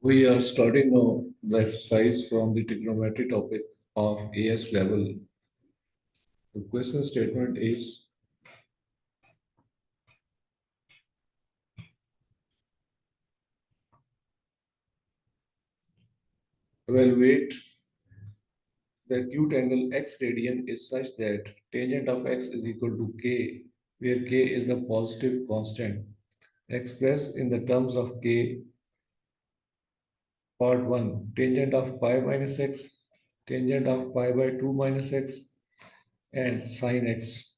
We are starting now the exercise from the trigonometry topic of AS level. The question statement is evaluate the acute angle x radian is such that tangent of x is equal to k, where k is a positive constant. Express in the terms of k, part 1, tangent of pi minus x, tangent of pi by 2 minus x, and sine x.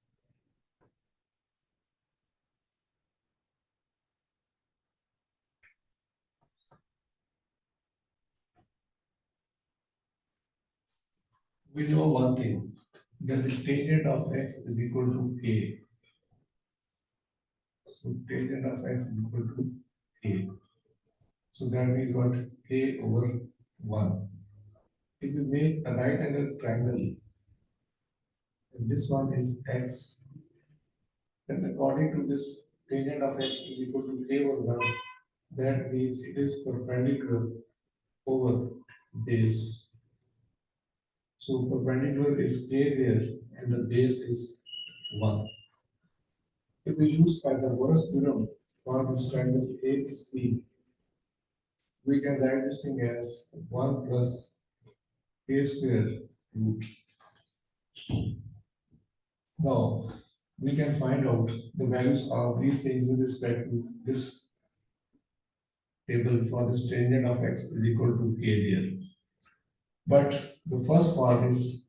We know one thing, that the tangent of x is equal to k. So tangent of x is equal to k. So that means what? K over 1. If you make a right angle triangle, and this one is x, then according to this tangent of x is equal to k over 1, that means it is perpendicular over base. So perpendicular is k there, and the base is 1. If we use Pythagoras theorem for this triangle ABC, we can write this thing as 1 plus k square root. Now, we can find out the values of these things with respect to this table for this tangent of x is equal to k there. But the first part is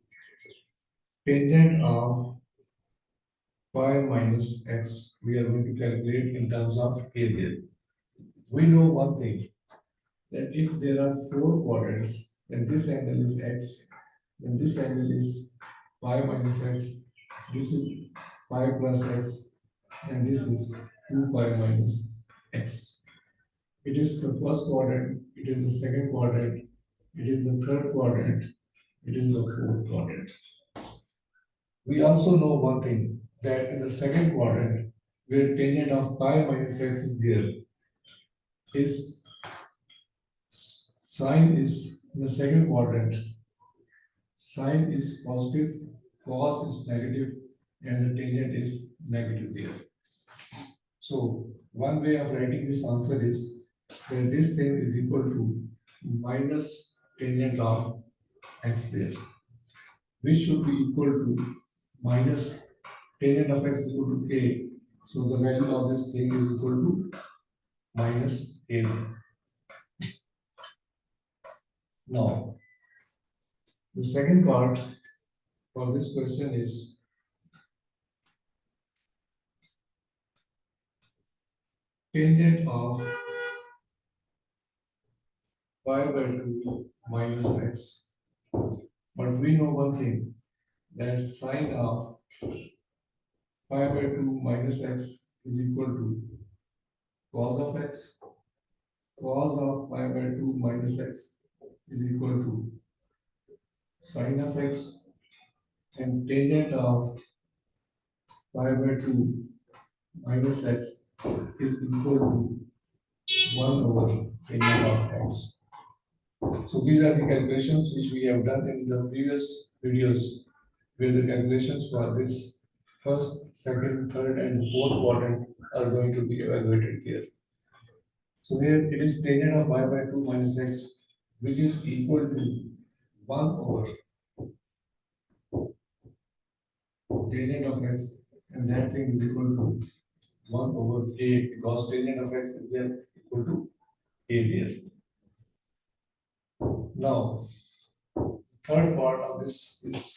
tangent of pi minus x. We are going to calculate in terms of k there. We know one thing, that if there are four quadrants, then this angle is x, then this angle is pi minus x, this is pi plus x, and this is 2 pi minus x. It is the first quadrant, it is the second quadrant, it is the third quadrant, it is the fourth quadrant. We also know one thing, that in the second quadrant, where tangent of pi minus x is there, is sine is in the second quadrant, sine is positive, cos is negative, and the tangent is negative there. So one way of writing this answer is that this thing is equal to minus tangent of x there, which should be equal to minus tangent of x is equal to k. So the value of this thing is equal to minus k. Now, the second part for this question is tangent of pi by 2 minus x. But we know one thing, that sine of pi by 2 minus x is equal to cos of x. Cos of pi by 2 minus x is equal to sine of x, and tangent of pi by 2 minus x is equal to 1 over tangent of x. So these are the calculations which we have done in the previous videos, where the calculations for this first, second, third, and fourth quadrant are going to be evaluated there. So here it is tangent of pi by 2 minus x, which is equal to 1 over tangent of x, and that thing is equal to 1 over k, because tangent of x is there equal to k there. Now, third part of this is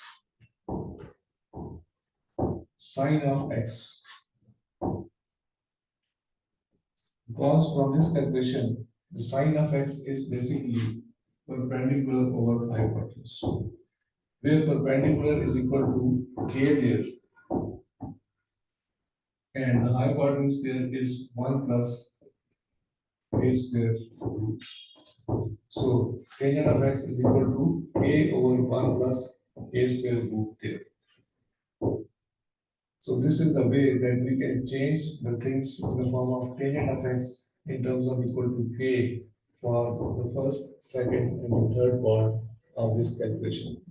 sine of x. Because from this calculation, the sine of x is basically perpendicular over hypotenuse, where perpendicular is equal to k there, and the hypotenuse there is 1 plus k square root. So tangent of x is equal to k over 1 plus k square root there. So this is the way that we can change the things in the form of tangent of x in terms of equal to k for the first, second, and the third part of this calculation.